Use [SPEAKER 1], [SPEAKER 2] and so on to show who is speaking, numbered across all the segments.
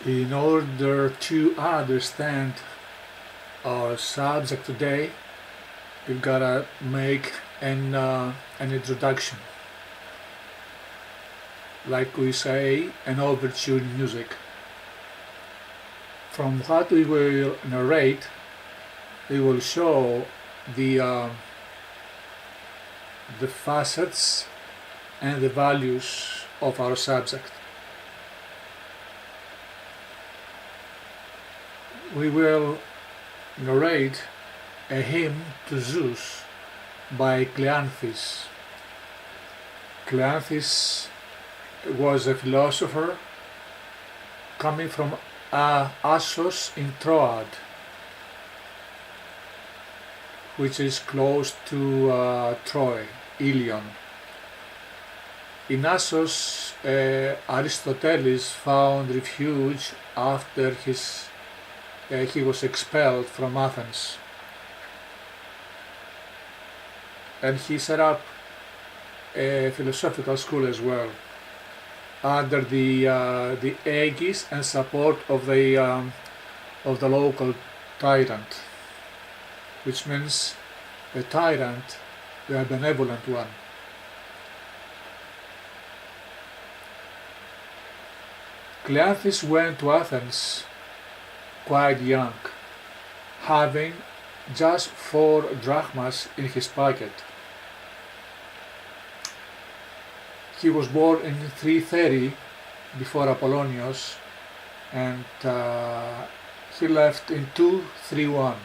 [SPEAKER 1] In order to understand our subject today, we've gotta make an introduction. Like we say, an overture in music. From what we will narrate, we will show the the facets and the values of our subject. We will narrate a hymn to Zeus by Cleanthes. Cleanthes was a philosopher coming from Assos in Troad, which is close to Troy, Ilion. In Assos, Aristoteles found refuge after he was expelled from Athens, and he set up a philosophical school as well, under the aegis and support of the local tyrant, which means a tyrant, the benevolent one. Cleanthes went to Athens quite young, having just 4 drachmas in his pocket. He was born in 330 before Apollonius, and he left in 231.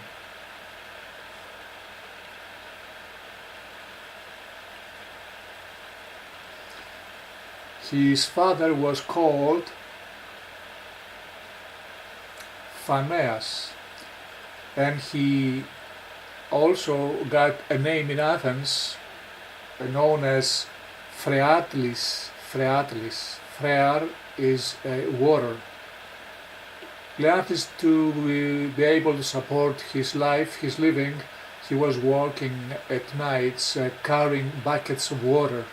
[SPEAKER 1] His father was called Phaneas, and he also got a name in Athens known as Phreatlis. Phrear is water. Cleanthes, to be able to support his living, he was working at nights carrying buckets of water.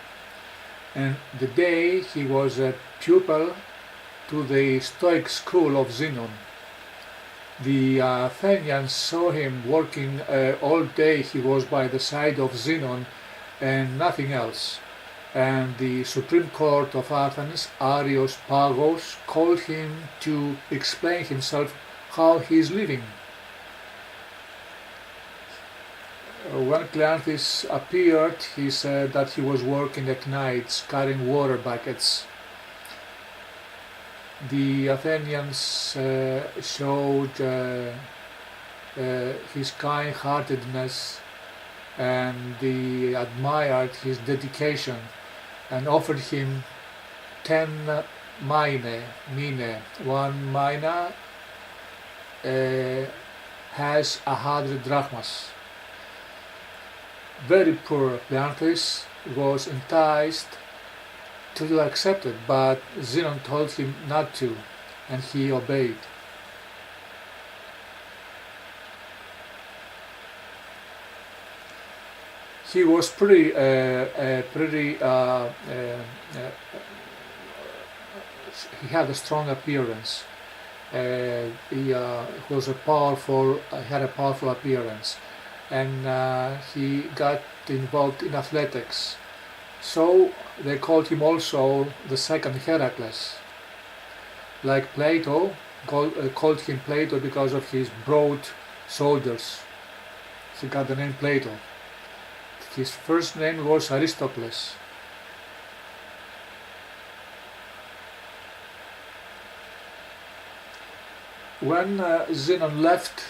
[SPEAKER 1] And the day he was a pupil to the Stoic school of Zenon. The Athenians saw him working all day. He was by the side of Zenon and nothing else. And the Supreme Court of Athens, Areospagos, called him to explain himself how he is living. When Cleanthes appeared, he said that he was working at nights carrying water buckets. The Athenians showed his kind-heartedness, and they admired his dedication and offered him 10 mine. 1 mina has 100 drachmas. Very poor Cleanthes was enticed to accept it, but Zenon told him not to, and he obeyed. He was he had a strong appearance. He was had a powerful appearance, and he got involved in athletics. So they called him also the second Heracles. Like Plato, called him Plato because of his broad shoulders. He got the name Plato. His first name was Aristocles. When Zenon left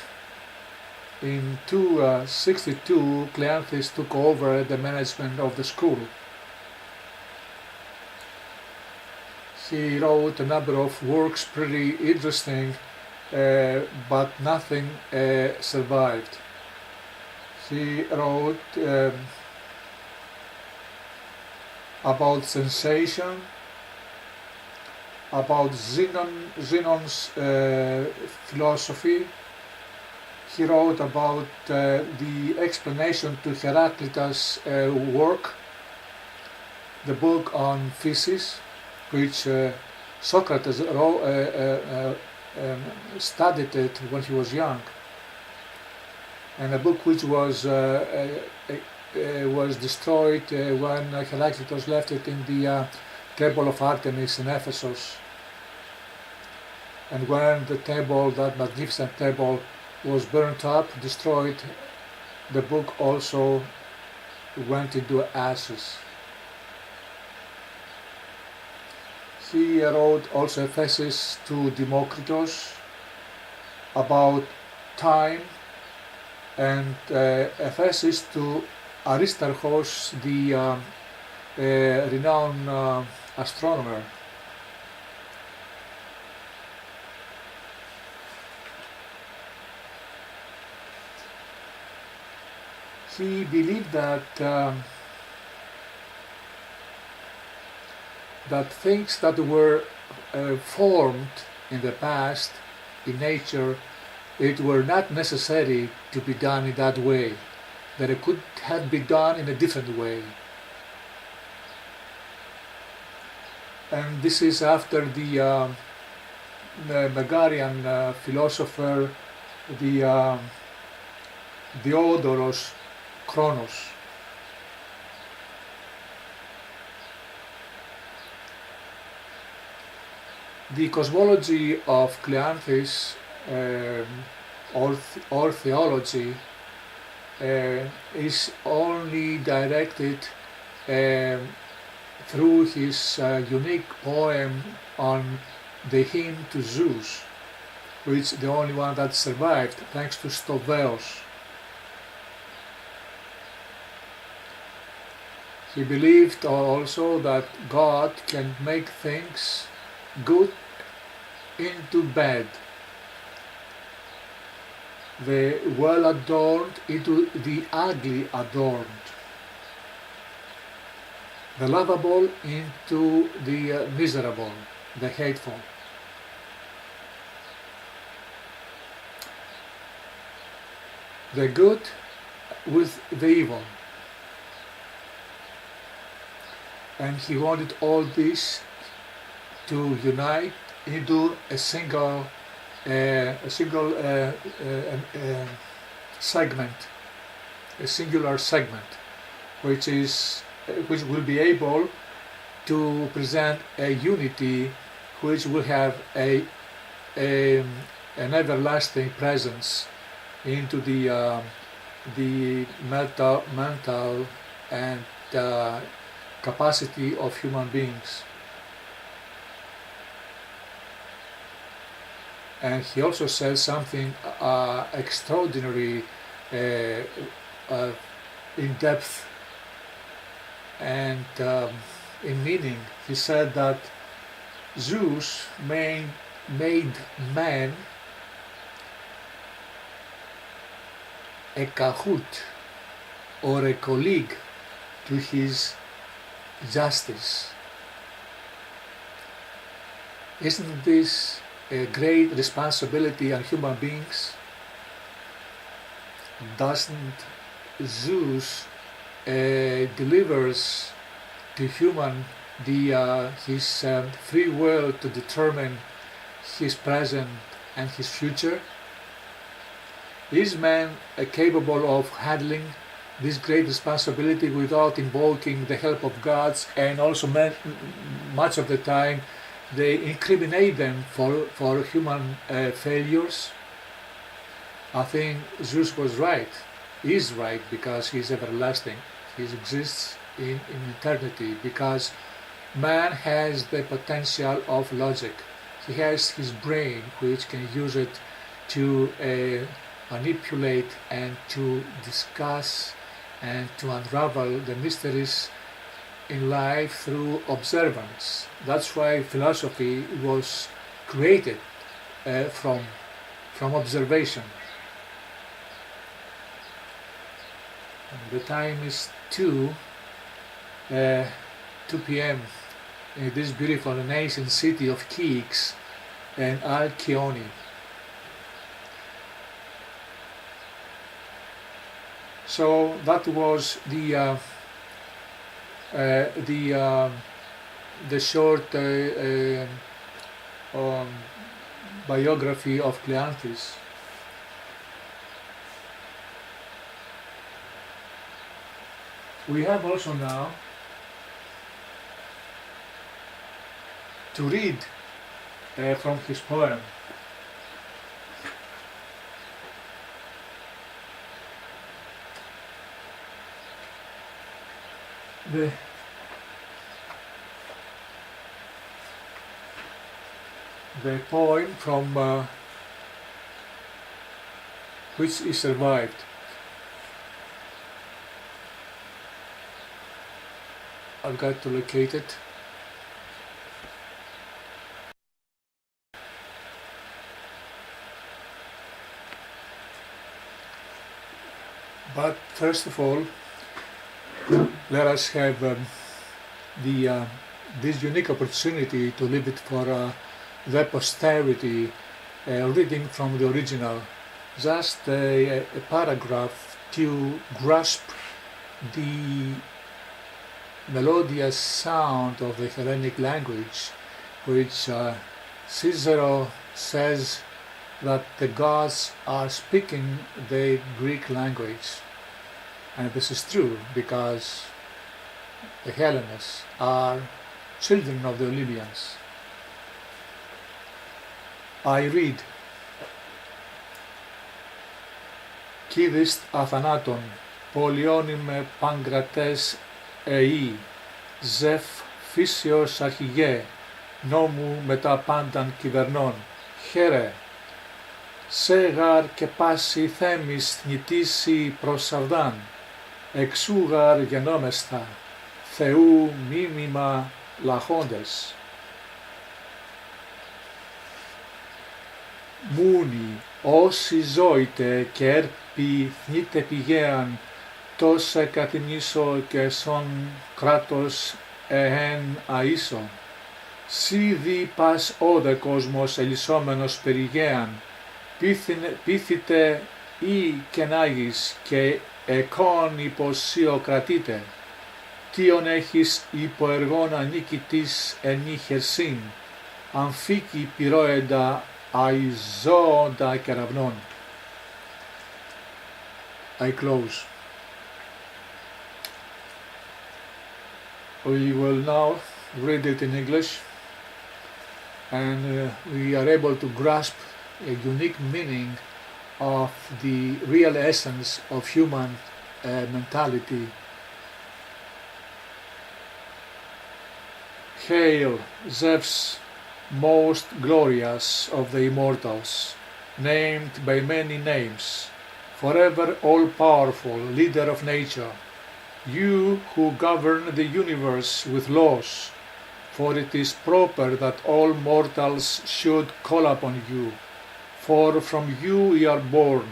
[SPEAKER 1] in 262, Cleanthes took over the management of the school. He wrote a number of works pretty interesting, but nothing survived. He wrote about sensation, about Zenon's philosophy. He wrote about the explanation to Heraclitus' work, the book on physis, which Socrates studied it when he was young, and a book which was destroyed when Heraclitus left it in the temple of Artemis in Ephesus. And when the temple, that magnificent temple, was burnt up, destroyed, the book also went into ashes. He wrote also a thesis to Democritus about time, and a thesis to Aristarchus, the renowned astronomer. He believed that that things that were formed in the past in nature, it were not necessary to be done in that way, that it could have been done in a different way. And this is after the Megarian philosopher, the Diodorus Kronos. The cosmology of Cleanthes, or theology, is only directed through his unique poem on the hymn to Zeus, which is the only one that survived, thanks to Stoveus. He believed also that God can make things good into bad, the well adorned into the ugly adorned, the lovable into the miserable, the hateful. The good with the evil. And he wanted all this to unite into a single segment, a singular segment, which will be able to present a unity which will have an everlasting presence into the mental and capacity of human beings. And he also says something extraordinary in depth and in meaning. He said that Zeus made man a cahoot or a colleague to his justice. Isn't this a great responsibility on human beings? Doesn't Zeus delivers to human his free will to determine his present and his future? Is man capable of handling this great responsibility without invoking the help of gods? And also much of the time they incriminate them for human failures. I think Zeus was right, is right, because he is everlasting. He exists in eternity, because man has the potential of logic. He has his brain, which can use it to manipulate and to discuss and to unravel the mysteries in life through observance. That's why philosophy was created from observation. And the time is 2 p.m. in this beautiful and ancient city of Kix and Alkyone. So that was the short biography of Cleanthes. We have also now to read from his poem. The poem from which he survived. I've got to locate it. But first of all, let us have this unique opportunity to leave it for the posterity, reading from the original, just a paragraph to grasp the melodious sound of the Hellenic language, which Cicero says that the gods are speaking the Greek language. And this is true because the Hellenes are children of the Olympians. I read, Κίδιστ αθανάτων, πολιόνιμε Παγκρατές Εή, Ζεφ φύσεως αρχηγέ, νόμου μετά πάνταν κυβερνών, χαίρε, σέγαρ και πάση θέμης θνητήσει προσαβδάν, εξούγαρ γενόμεστα, Θεού μίμημα λαχόντες. Μούνι, όσοι ζώητε και έρπη θνείτε πηγαίαν, τόσα καθημνήσω και σον κράτος ehεν αΐσο. Σύ δι πας όδε κόσμος ελισσόμενος περιγέαν, πείθητε ή κενάγεις και εκόν υποσίω κρατείτε. Τίον έχεις υποεργόν ανίκητης ενή χερσίν, αμφίκη πυρόεντα αϊζόντα κεραυνών. I close. We will now read it in English, and we are able to grasp a unique meaning of the real essence of human mentality. Hail, Zeus, most glorious of the immortals, named by many names, forever all-powerful, leader of nature, you who govern the universe with laws, for it is proper that all mortals should call upon you, for from you we are born.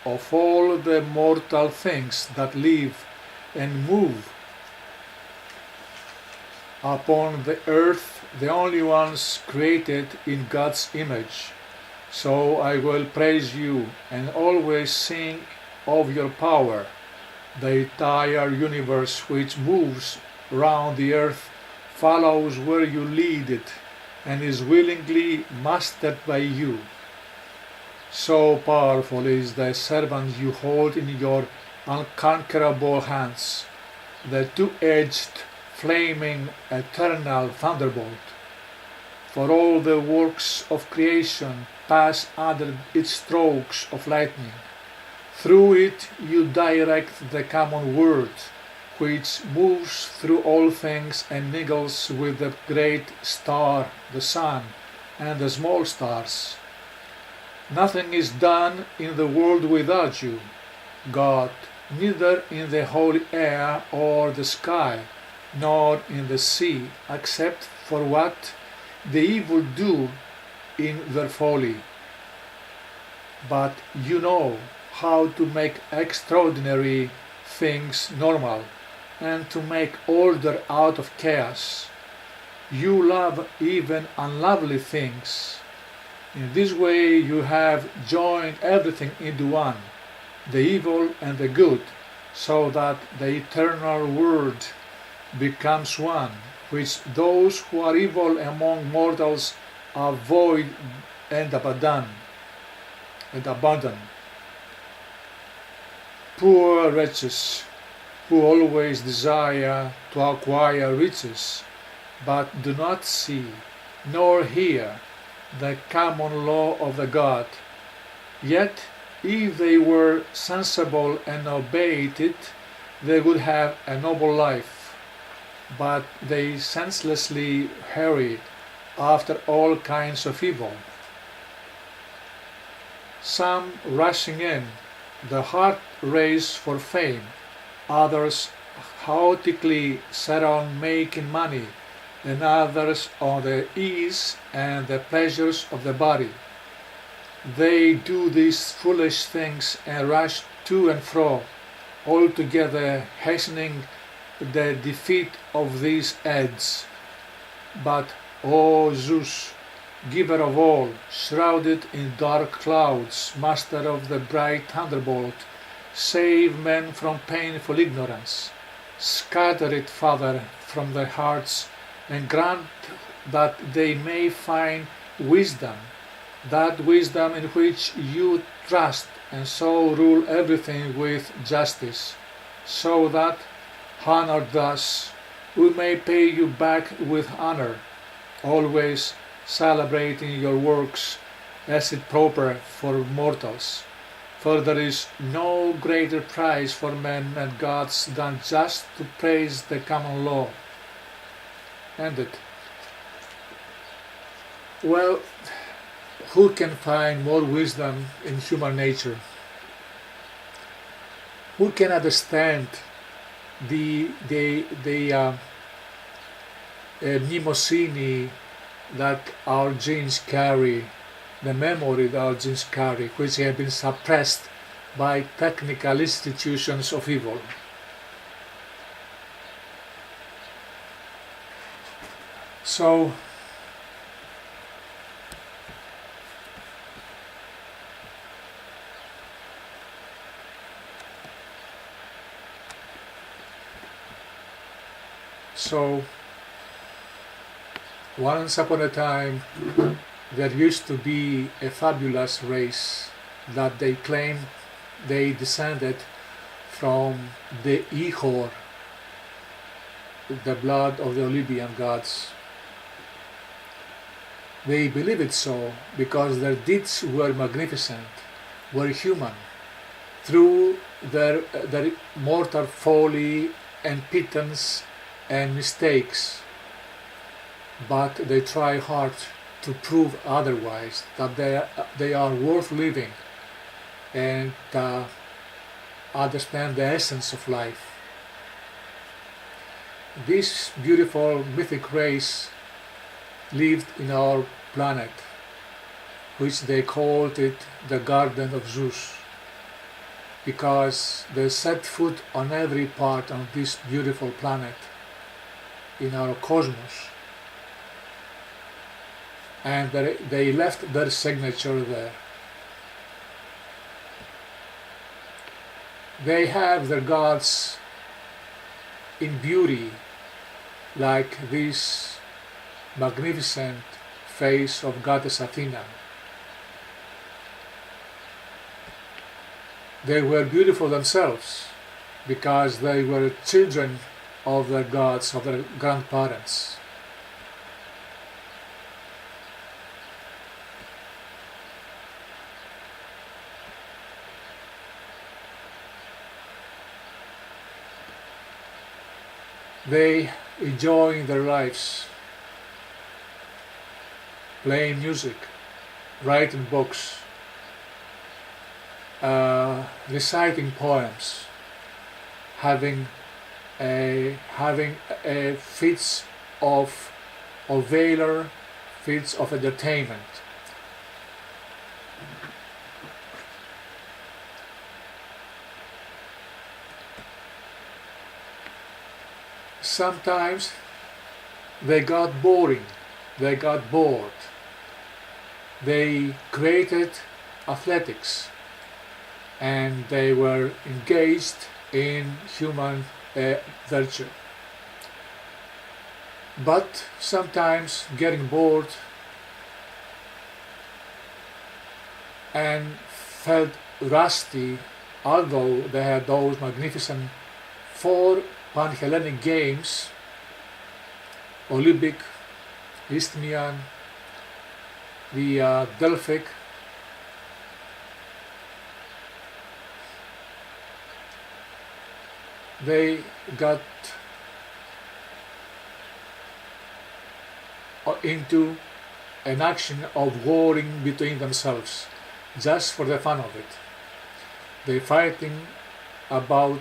[SPEAKER 1] Of all the mortal things that live and move upon the earth, the only ones created in God's image. So I will praise you and always sing of your power. The entire universe which moves round the earth follows where you lead it and is willingly mastered by you. So powerful is the servant you hold in your unconquerable hands, the two-edged, flaming, eternal thunderbolt. For all the works of creation pass under its strokes of lightning. Through it you direct the common word, which moves through all things and mingles with the great star, the sun, and the small stars. Nothing is done in the world without you, God, neither in the holy air or the sky, nor in the sea, except for what the evil do in their folly. But you know how to make extraordinary things normal, and to make order out of chaos. You love even unlovely things. In this way you have joined everything into one, the evil and the good, so that the eternal Word becomes one, which those who are evil among mortals avoid and abandon. Poor wretches who always desire to acquire riches, but do not see nor hear the common law of the God. Yet, if they were sensible and obeyed it, they would have a noble life. But they senselessly hurry after all kinds of evil. Some rushing in, the hard race for fame, others chaotically set on making money, and others on the ease and the pleasures of the body. They do these foolish things and rush to and fro, altogether hastening the defeat of these ends. But, O Zeus, giver of all, shrouded in dark clouds, master of the bright thunderbolt, save men from painful ignorance. Scatter it, Father, from their hearts, and grant that they may find wisdom, that wisdom in which you trust, and so rule everything with justice, so that, honored thus, we may pay you back with honor, always celebrating your works as it proper for mortals. For there is no greater prize for men and gods than just to praise the common law. Ended. Well, who can find more wisdom in human nature? Who can understand the mnemosini that our genes carry, the memory that our genes carry, which have been suppressed by technical institutions of evil? So, once upon a time, there used to be a fabulous race that they claimed they descended from the Ihor, the blood of the Olympian gods. They believed it so because their deeds were magnificent, were human, through their mortal folly and pittance and mistakes. But they try hard to prove otherwise, that they are worth living and understand the essence of life. This beautiful mythic race lived in our planet, which they called it the Garden of Zeus, because they set foot on every part of this beautiful planet in our cosmos, and they left their signature there. They have their gods in beauty, like this magnificent face of goddess Athena. They were beautiful themselves because they were children of their gods, of their grandparents. They enjoying their lives, playing music, writing books, reciting poems, having fits of valor, fits of entertainment. Sometimes they got boring, they got bored. They created athletics and they were engaged in human virtue. But sometimes getting bored, and felt rusty, although they had those magnificent four Pan-Hellenic Games, Olympic, Isthmian, the Delphic. They got into an action of warring between themselves, just for the fun of it. They fighting about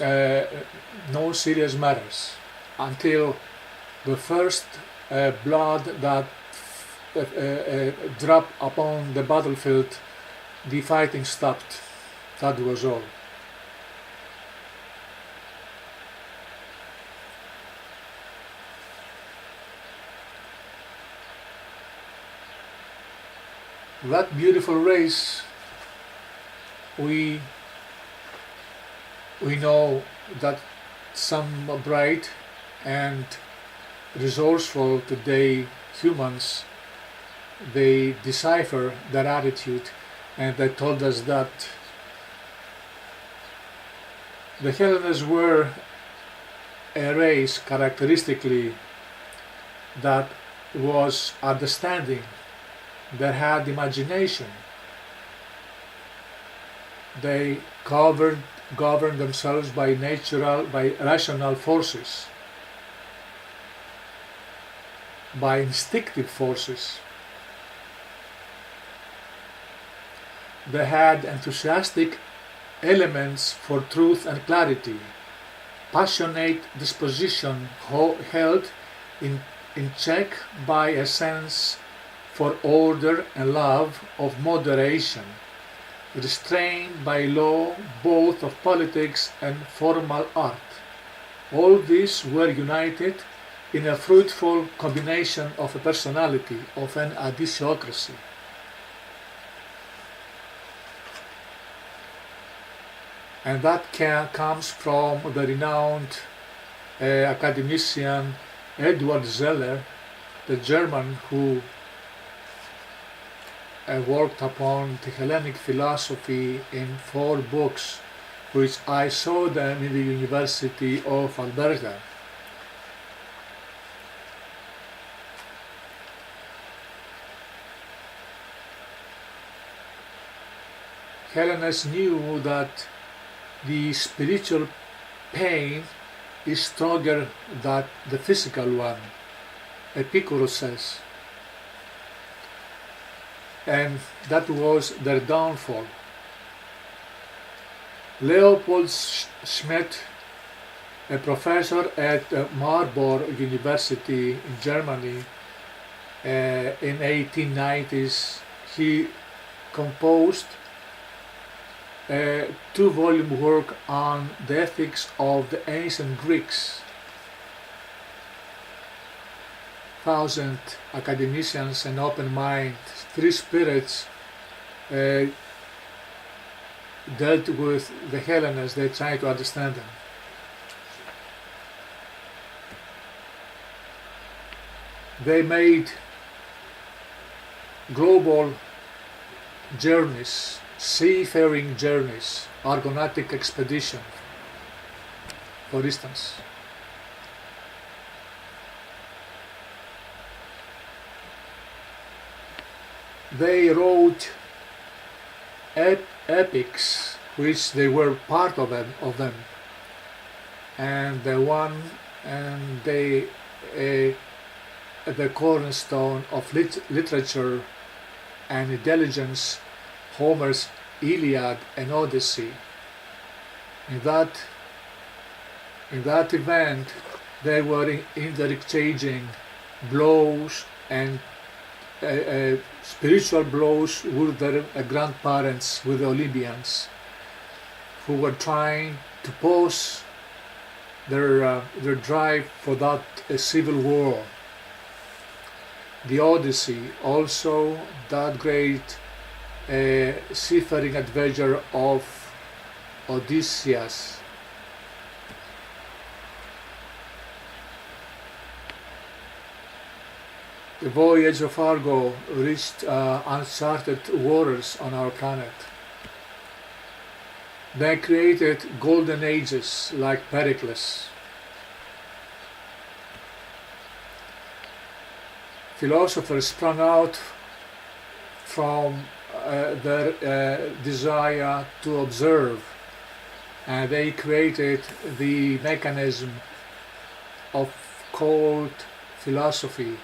[SPEAKER 1] no serious matters until the first blood that dropped upon the battlefield, the fighting stopped. That was all. That beautiful race, we know that some bright and resourceful today humans, they decipher that attitude, and they told us that the Hellenes were a race characteristically that was understanding, that had imagination. They governed themselves by rational forces, by instinctive forces. They had enthusiastic elements for truth and clarity, passionate disposition held in check by a sense for order and love of moderation, restrained by law both of politics and formal art. All these were united in a fruitful combination of a personality, of an adissiocracy. And that comes from the renowned academician Edward Zeller, the German who worked upon the Hellenic philosophy in 4 books, which I saw them in the University of Alberta. Hellenes knew that the spiritual pain is stronger than the physical one, Epicurus says. And that was their downfall. Leopold Schmidt, a professor at Marburg University in Germany in 1890s, he composed a 2-volume work on the ethics of the ancient Greeks. 1,000 academicians and open mind, 3 spirits dealt with the Hellenes. They tried to understand them. They made global journeys, seafaring journeys, Argonautic expedition, for instance. They wrote epics, which they were part of them, and they the cornerstone of literature and intelligence, Homer's Iliad and Odyssey. In that event, they were interchanging blows and spiritual blows with their grandparents, with the Olympians, who were trying to pause their drive for that civil war. The Odyssey, also that great seafaring adventure of Odysseus. The voyage of Argo reached uncharted waters on our planet. They created golden ages like Pericles. Philosophers sprung out from their desire to observe, and they created the mechanism of called philosophy,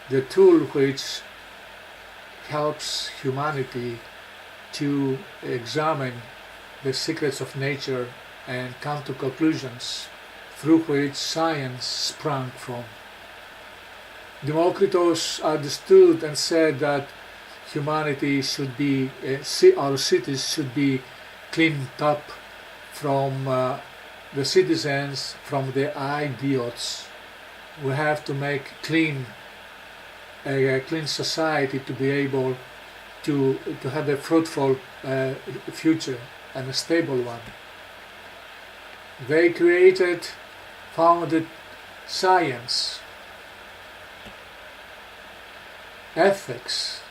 [SPEAKER 1] the tool which helps humanity to examine the secrets of nature and come to conclusions through which science sprang from. Democritus understood and said that humanity should be, our cities should be cleaned up from the citizens, from the idiots. We have to make a clean society to be able to have a fruitful future and a stable one. They founded science, ethics.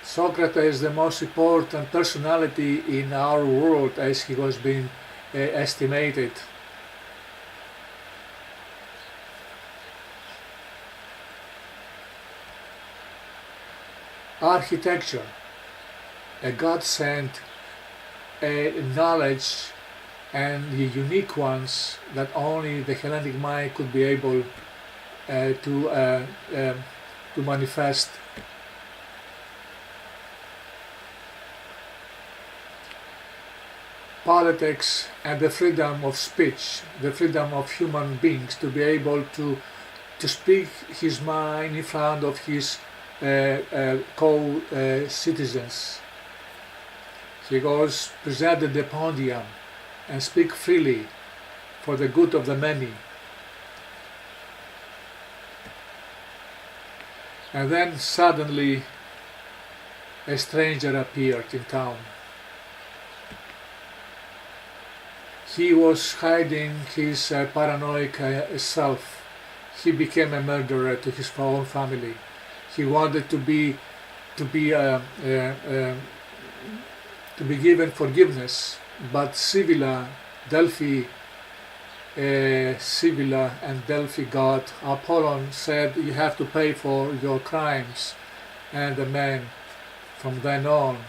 [SPEAKER 1] Socrates, the most important personality in our world as he was being estimated. Architecture, a God sent knowledge and the unique ones that only the Hellenic mind could be able to manifest. Politics and the freedom of speech, the freedom of human beings to be able to speak his mind in front of his co-citizens. He goes presented the podium and speak freely for the good of the many. And then suddenly a stranger appeared in town. He was hiding his paranoid self. He became a murderer to his own family. He wanted to be given forgiveness, but Sibilla and Delphi god Apollon said, "You have to pay for your crimes," and the man from then on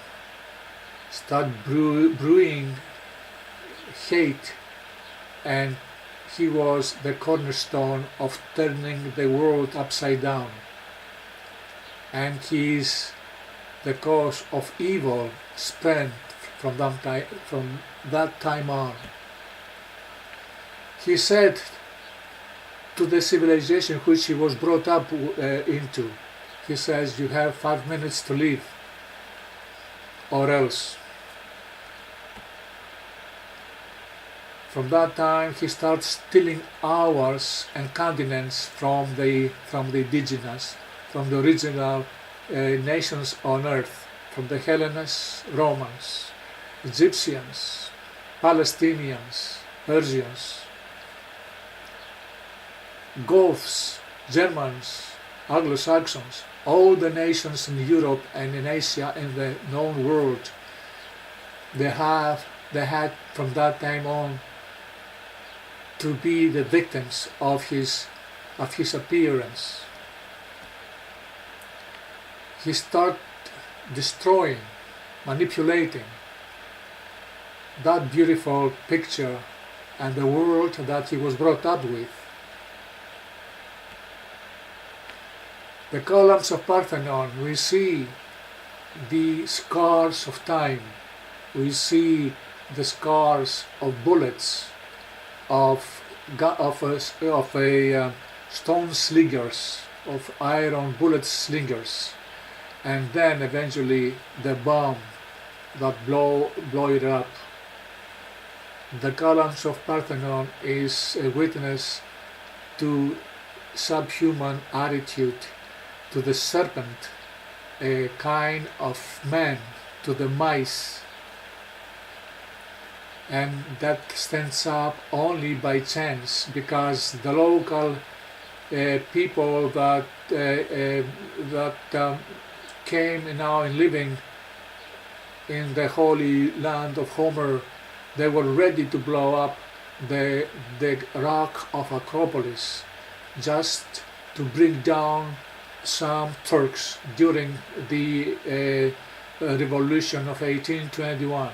[SPEAKER 1] started brewing hate, and he was the cornerstone of turning the world upside down, and he is the cause of evil spread from that time on. He said to the civilization which he was brought up into, he says, "You have 5 minutes to live, or else." From that time he starts stealing hours and continents from the indigenous, from the original nations on earth, from the Hellenists, Romans, Egyptians, Palestinians, Persians, Goths, Germans, Anglo-Saxons, all the nations in Europe and in Asia and the known world. They had from that time on to be the victims of his appearance. He started destroying, manipulating that beautiful picture and the world that he was brought up with. The columns of Parthenon, we see the scars of time, we see the scars of bullets, of stone slingers, of iron bullet slingers, and then eventually the bomb that blow it up. The columns of Parthenon is a witness to subhuman attitude, to the serpent, a kind of man, to the mice, and that stands up only by chance because the local people that came now and living in the holy land of Homer, they were ready to blow up the rock of Acropolis just to bring down some Turks during the revolution of 1821.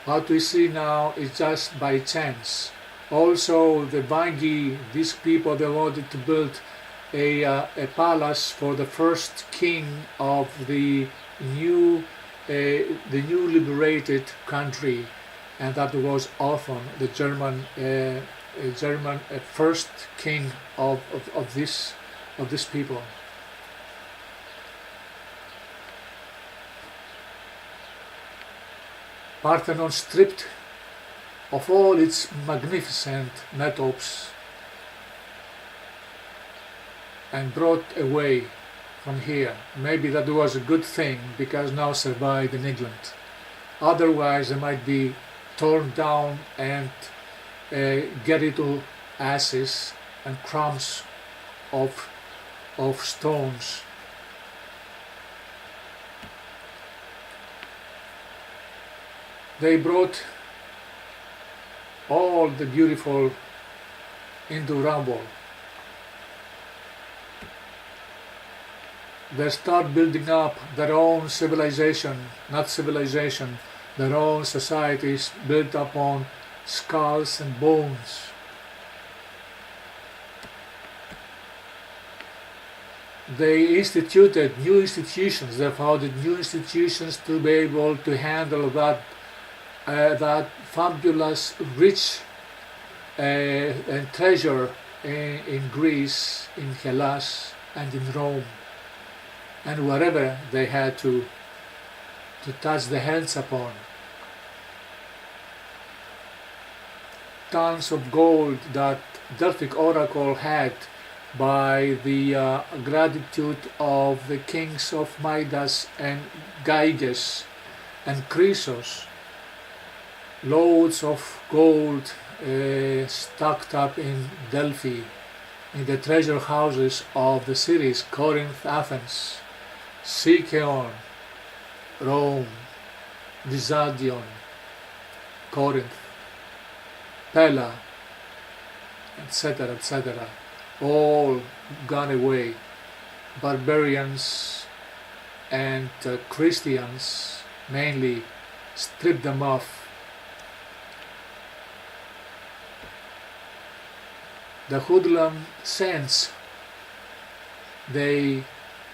[SPEAKER 1] What we see now is just by chance. Also the Vangi, these people, they wanted to build a palace for the first king of the new liberated country, and that was Otton, the German first king of this people. Parthenon, stripped of all its magnificent metopes and brought away from here. Maybe that was a good thing, because now survived in England. Otherwise they might be torn down and get into ashes and crumbs of stones. They brought all the beautiful into rubble. They start building up their own civilization, their own societies built upon skulls and bones. They instituted new institutions, they founded new institutions to be able to handle that fabulous, rich and treasure in Greece, in Hellas, and in Rome, and wherever they had to touch the hands upon. Tons of gold that Delphic oracle had by the gratitude of the kings of Midas and Gyges and Chrysos. Loads of gold stocked up in Delphi, in the treasure houses of the cities Corinth, Athens, Sicyon, Rome, Dysadion, Corinth, Pella, etc., etc., all gone away. Barbarians and Christians mainly stripped them off. The hoodlum saints, they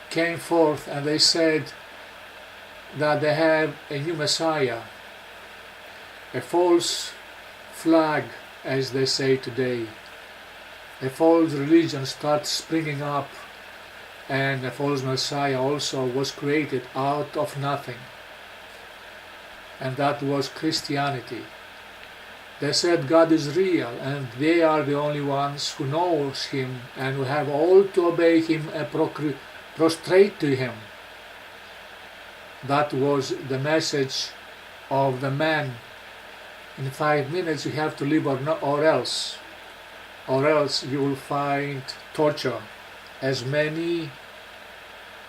[SPEAKER 1] came forth and they said that they have a new Messiah, a false flag, as they say today. A false religion starts springing up, and a false Messiah also was created out of nothing, and that was Christianity. They said God is real, and they are the only ones who knows Him and who have all to obey Him and prostrate to Him. That was the message of the man. In 5 minutes you have to live or else you will find torture. As many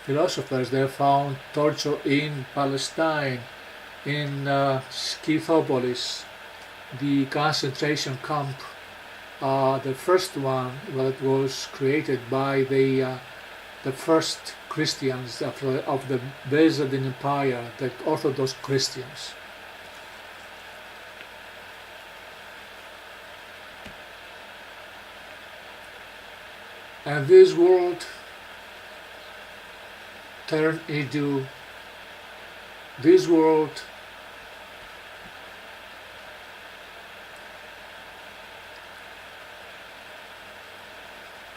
[SPEAKER 1] philosophers, they found torture in Palestine, in Scythopolis, the concentration camp, the first one that was created by the first Christians of the Byzantine Empire, the Orthodox Christians. And this world turned into this world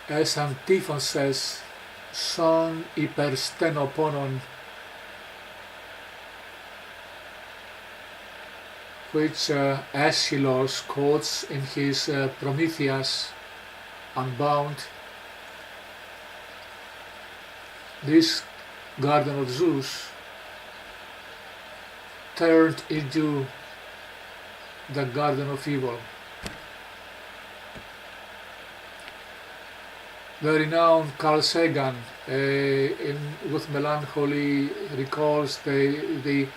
[SPEAKER 1] as Antiphon says, son hyperstenoponon, which Aeschylus quotes in his Prometheus Unbound. This garden of Zeus turned into the garden of evil. The renowned Carl Sagan, with melancholy, recalls the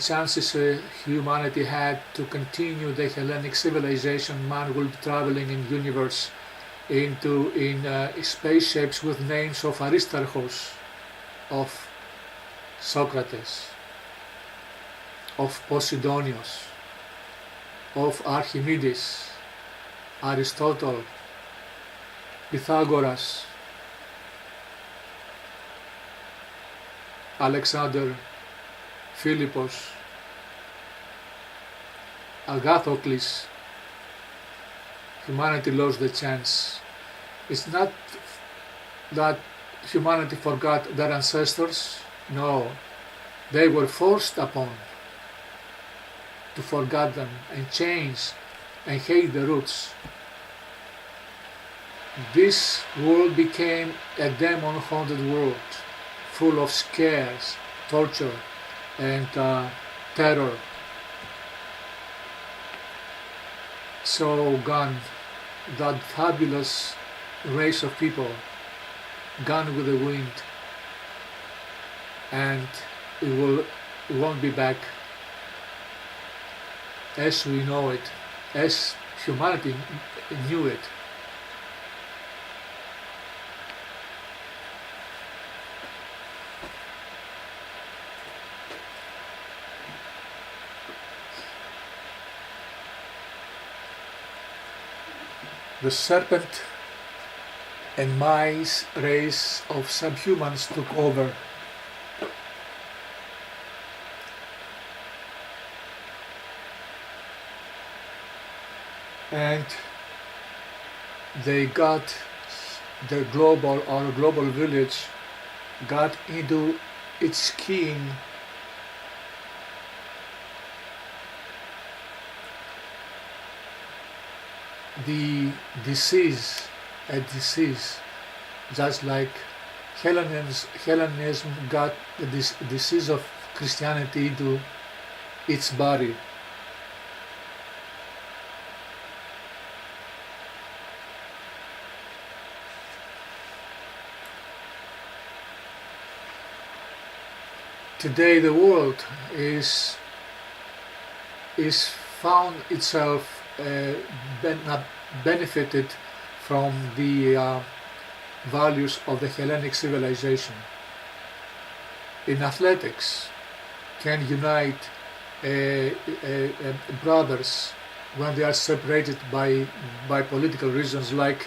[SPEAKER 1] chances humanity had to continue the Hellenic civilization. Man will be traveling in universe in spaceships with names of Aristarchus, of Socrates, of Posidonius, of Archimedes, Aristotle, Pythagoras, Alexander, Philippos, Agathocles. Humanity lost the chance. It's not that humanity forgot their ancestors. No, they were forced upon to forget them and change and hate the roots. This world became a demon-haunted world, full of scares, torture, and terror. So gone, that fabulous race of people, gone with the wind, and it won't be back as we know it, as humanity knew it. The serpent and mice race of subhumans took over. And they got the global village got into its scheme. The disease, a disease, just like Hellenism got the disease of Christianity into its body. Today the world is found itself benefited from the values of the Hellenic civilization. In athletics, can unite brothers when they are separated by political reasons, like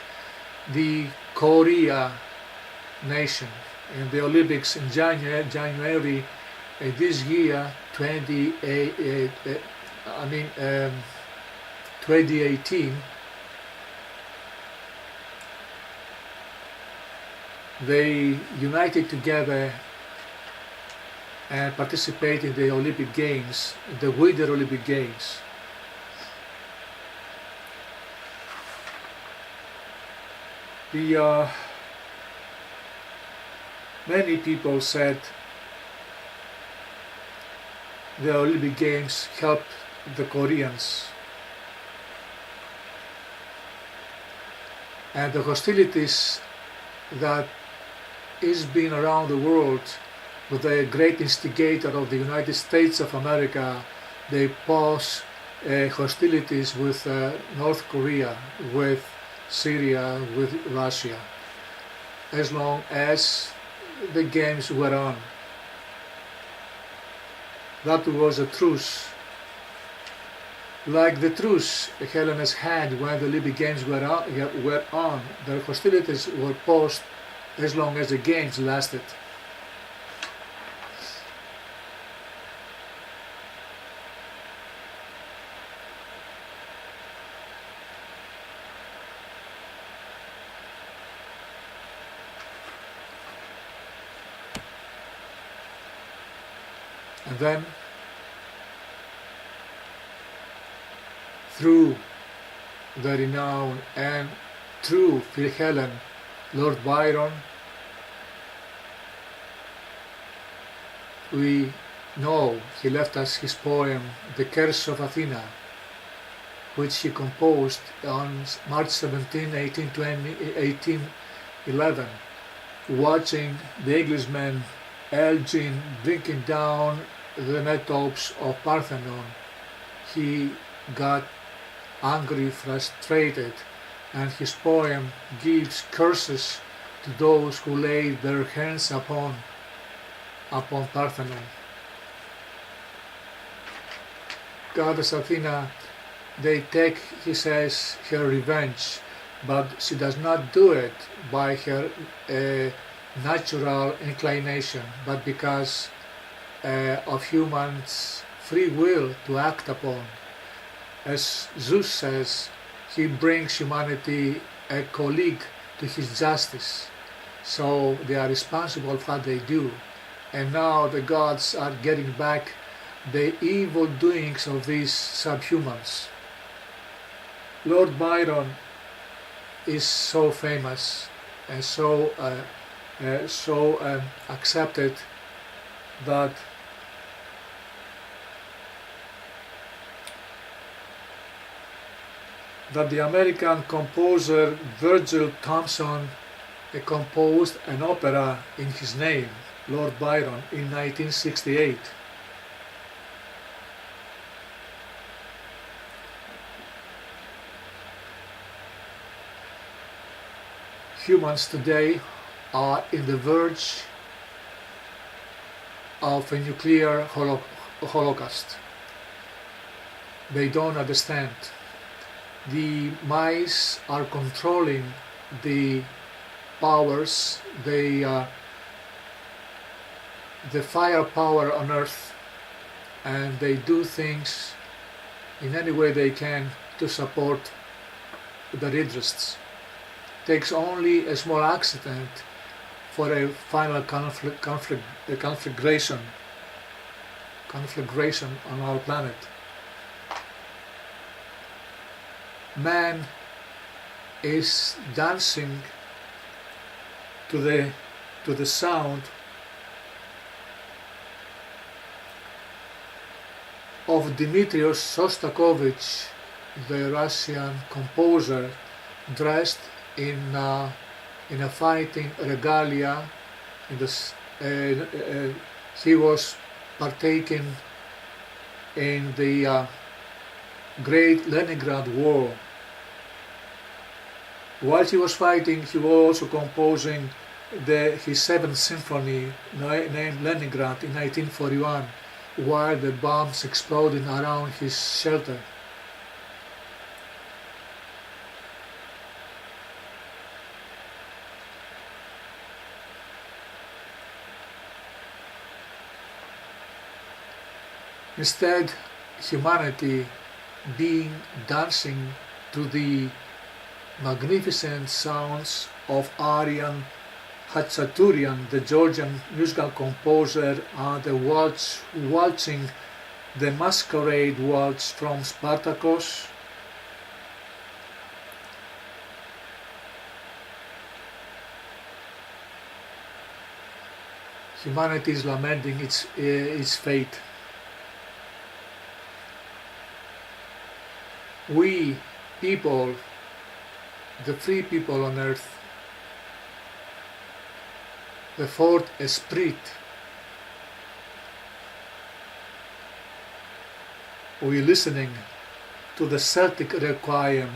[SPEAKER 1] the Korea nation in the Olympics in January this year, 2018, they united together and participated in the Olympic Games, the Winter Olympic Games. Many people said the Olympic Games helped the Koreans, and the hostilities that is being around the world with the great instigator of the United States of America. They pose hostilities with North Korea, with Syria, with Russia, as long as the games were on. That was a truce, like the truce Hellenes had when the Olympic Games were on. The hostilities were posed as long as the games lasted. And then, through the renown and through Phil Helen, Lord Byron, we know he left us his poem, The Curse of Athena, which he composed on March 17, 1820, 11, watching the Englishmen Elgin drinking down the metopes of Parthenon, he got angry, frustrated, and his poem gives curses to those who lay their hands upon Parthenon. Goddess Athena, they take, he says, her revenge, but she does not do it by her natural inclination, but because of humans' free will to act upon. As Zeus says, he brings humanity a colleague to his justice, so they are responsible for what they do. And now the gods are getting back the evil doings of these subhumans. Lord Byron is so famous and so accepted that the American composer Virgil Thomson composed an opera in his name, Lord Byron, in 1968. Humans today are in the verge of a nuclear holocaust. They don't understand. The mice are controlling the powers, the firepower on Earth, and they do things in any way they can to support their interests. Takes only a small accident for a final conflagration on our planet. Man is dancing to the sound of Dmitri Shostakovich, the Russian composer, dressed in a fighting regalia. He was partaking in the Great Leningrad War. While he was fighting, he was also composing his 7th symphony named Leningrad in 1941, while the bombs exploded around his shelter. Instead, humanity being dancing to the magnificent sounds of Aryan Hatchaturian, the Georgian musical composer, and waltzing the masquerade waltz from Spartacus. Humanity is lamenting its fate. We people, the free people on earth, the fourth esprit, we listening to the Celtic requiem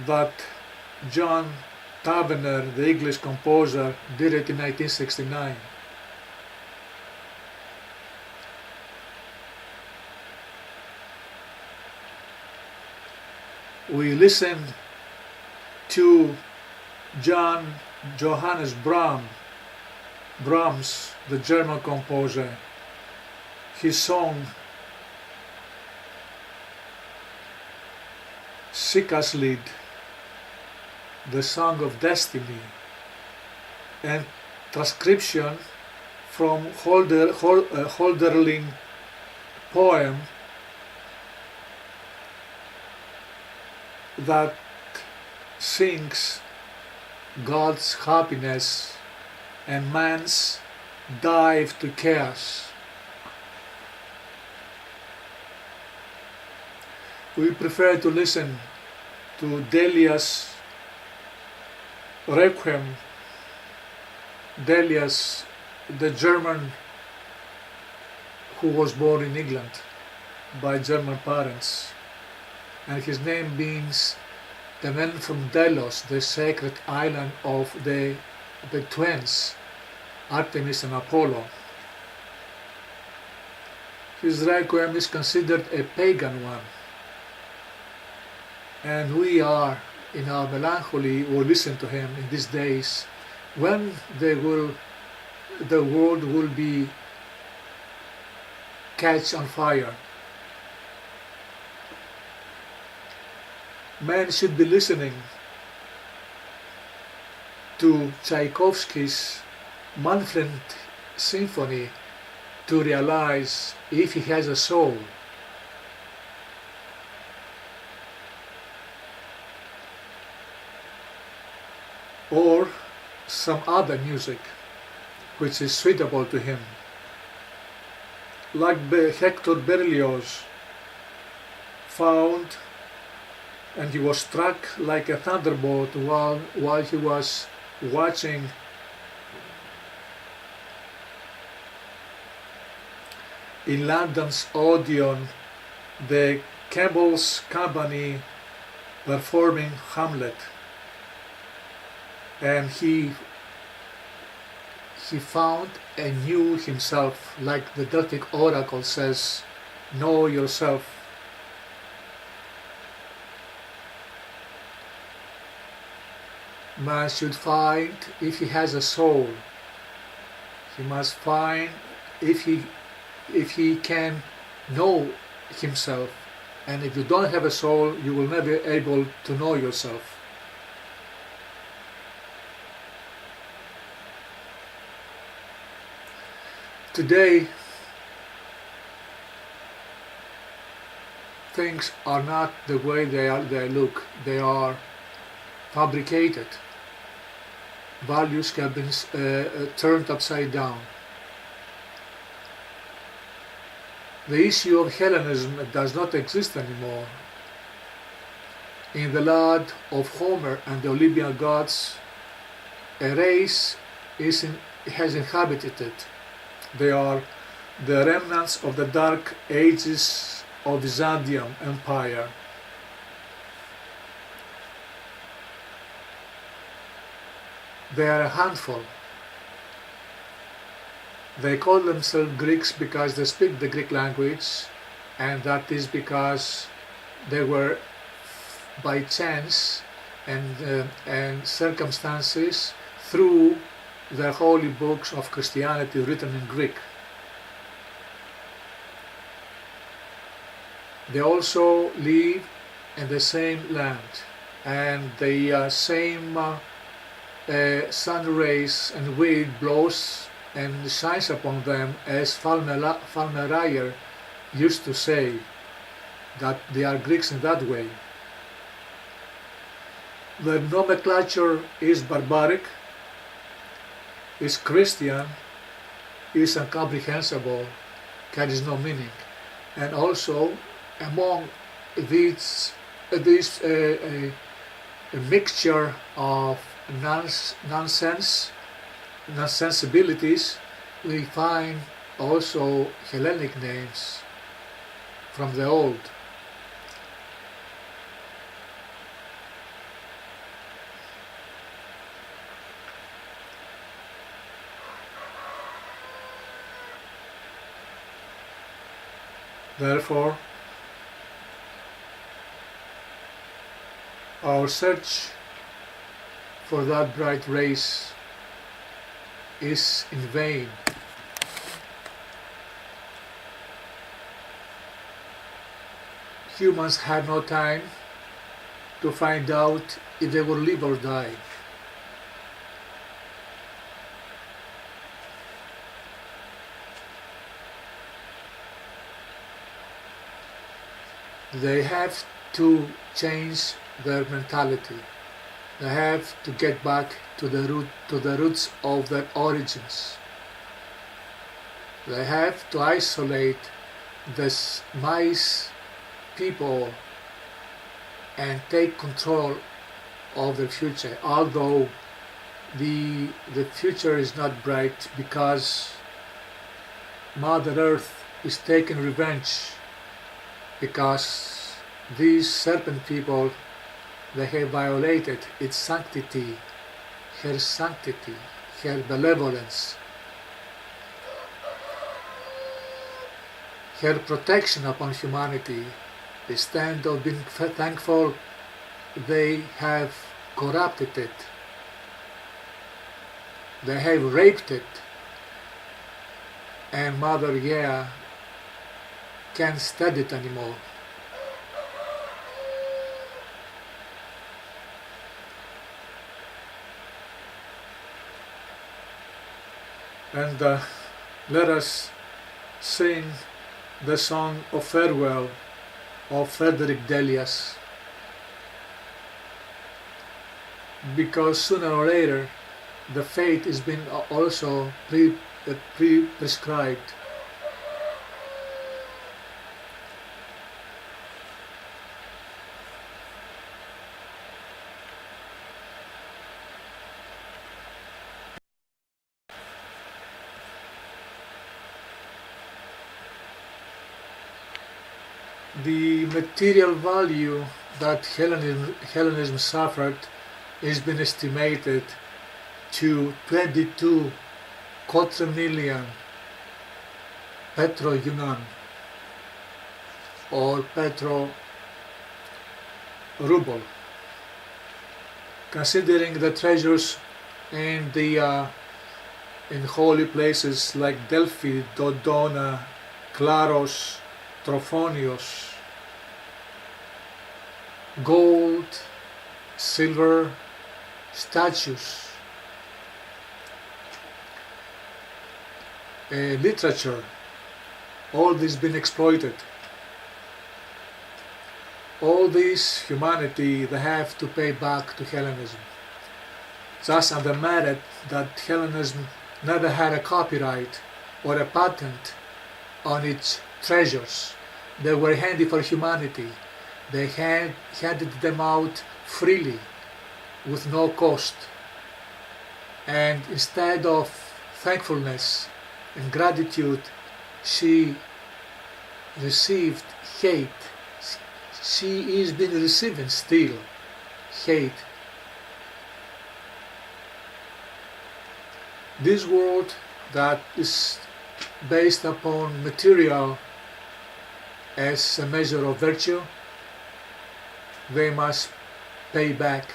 [SPEAKER 1] that John Tavener, the English composer, did it in 1969. We listened to Johannes Brahms, the German composer, his song Sicaslied, the Song of Destiny, and transcription from Hölderlin poem that sings God's happiness and man's dive to chaos. We prefer to listen to Delia's Requiem. Delia's, the German who was born in England by German parents, and his name means the men from Delos, the sacred island of the twins, Artemis and Apollo. His Requiem is considered a pagan one, and we are, in our melancholy, will listen to him in these days when the world will be catch on fire. Men should be listening to Tchaikovsky's Manfred Symphony to realize if he has a soul. Or some other music which is suitable to him, like Hector Berlioz found, and he was struck like a thunderbolt while he was watching in London's Odeon the Campbell's Company performing Hamlet, and he found and knew himself, like the Delphic oracle says, know yourself. Man should find if he has a soul. He must find if he can know himself. And if you don't have a soul, you will never be able to know yourself. Today, things are not the way they look. They are fabricated. Values have been turned upside down. The issue of Hellenism does not exist anymore. In the Iliad of Homer and the Olympian gods, a race has inhabited it. They are the remnants of the dark ages of Byzantium Empire. They are a handful. They call themselves Greeks because they speak the Greek language, and that is because they were by chance and circumstances through the holy books of Christianity written in Greek. They also live in the same land, and the same sun rays and wind blows and shines upon them, as Falmeyer used to say, that they are Greeks in that way. The nomenclature is barbaric, is Christian, is incomprehensible, carries no meaning, and also among these a mixture of nonsensibilities, we find also Hellenic names from the old. Therefore, our search for that bright race is in vain. Humans had no time to find out if they will live or die. They have to change their mentality. They have to get back to the roots of their origins. They have to isolate this mice people and take control of their future, although the future is not bright because Mother Earth is taking revenge, because these serpent people, they have violated its sanctity, her benevolence, her protection upon humanity. Instead of being thankful, they have corrupted it. They have raped it. And Mother Gaia can't stand it anymore. And let us sing the song of farewell of Frederick Delius, because sooner or later the fate has been also prescribed. The material value that Hellenism suffered has been estimated to 22 quadrillion petro yunan, or petro ruble, considering the treasures in in holy places like Delphi, Dodona, Claros, Trophonios, gold, silver, statues, literature, all this been exploited. All this humanity, they have to pay back to Hellenism. Thus on the merit that Hellenism never had a copyright or a patent on its treasures. They were handy for humanity. They handed them out freely, with no cost. And instead of thankfulness and gratitude, she received hate. She is been receiving still hate. This world that is based upon material as a measure of virtue, they must pay back.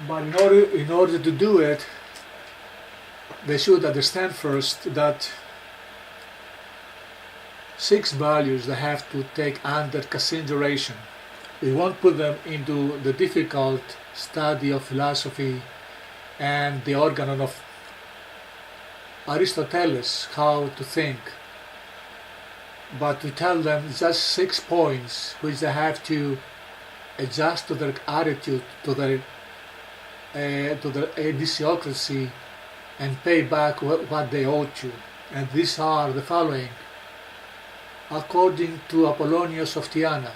[SPEAKER 1] But in order to do it, they should understand first that 6 values they have to take under consideration. We won't put them into the difficult study of philosophy and the organon of Aristoteles, how to think. But we tell them just 6 points which they have to adjust to their attitude, to their idiocracy, and pay back what they owe to. And these are the following. According to Apollonius of Tyana,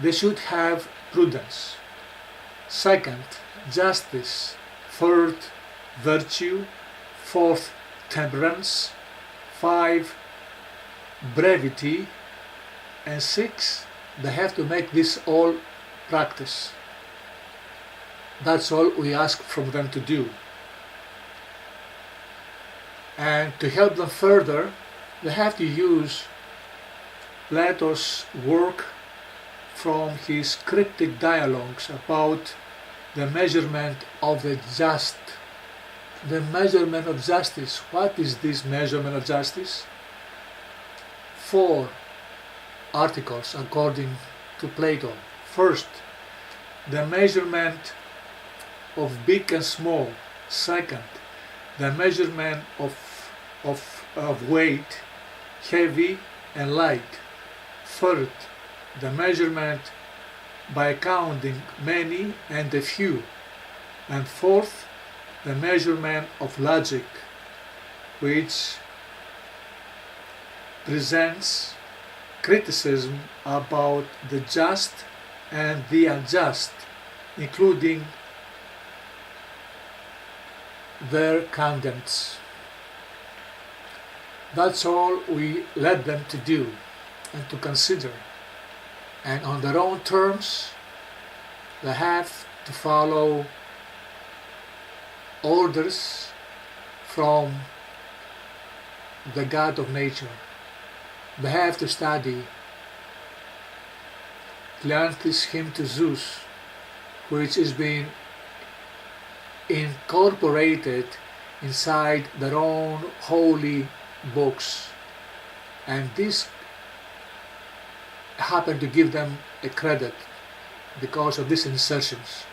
[SPEAKER 1] they should have prudence. Second, justice. Third, virtue. Fourth, temperance. 5, brevity. And 6, they have to make this all practice. That's all we ask from them to do. And to help them further, they have to use Plato's work from his cryptic dialogues about the measurement of the just. The measurement of justice. What is this measurement of justice? 4 articles according to Plato. First, the measurement of big and small. Second, the measurement of weight, heavy and light. Third, the measurement by counting many and a few. And fourth, the measurement of logic. which presents criticism about the just and the unjust, including their contents. That's all we let them to do and to consider, and on their own terms they have to follow orders from the God of nature. They have to study Cleanthes' hymn to Zeus, which is being incorporated inside their own holy books, and this happened to give them a credit because of these insertions.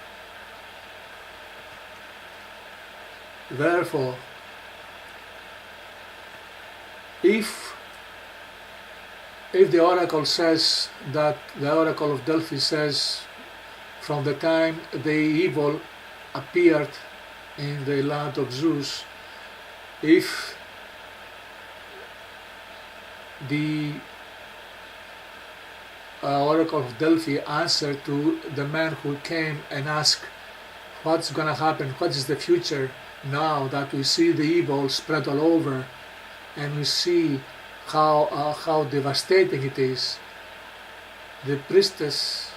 [SPEAKER 1] Therefore, if the oracle says that the oracle of Delphi says from the time the evil appeared in the land of Zeus, if the oracle of Delphi answered to the man who came and asked what's going to happen, what is the future now that we see the evil spread all over and we see how devastating it is, the priestess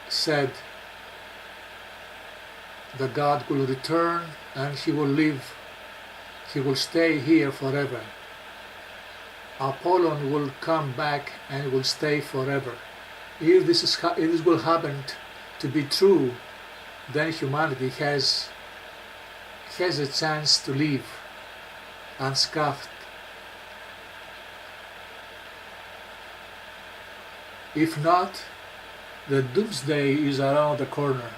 [SPEAKER 1] said the God will return and he will live, he will stay here forever. Apollon will come back and will stay forever. If this will happen to be true, then humanity has a chance to live unscathed. If not, the doomsday is around the corner.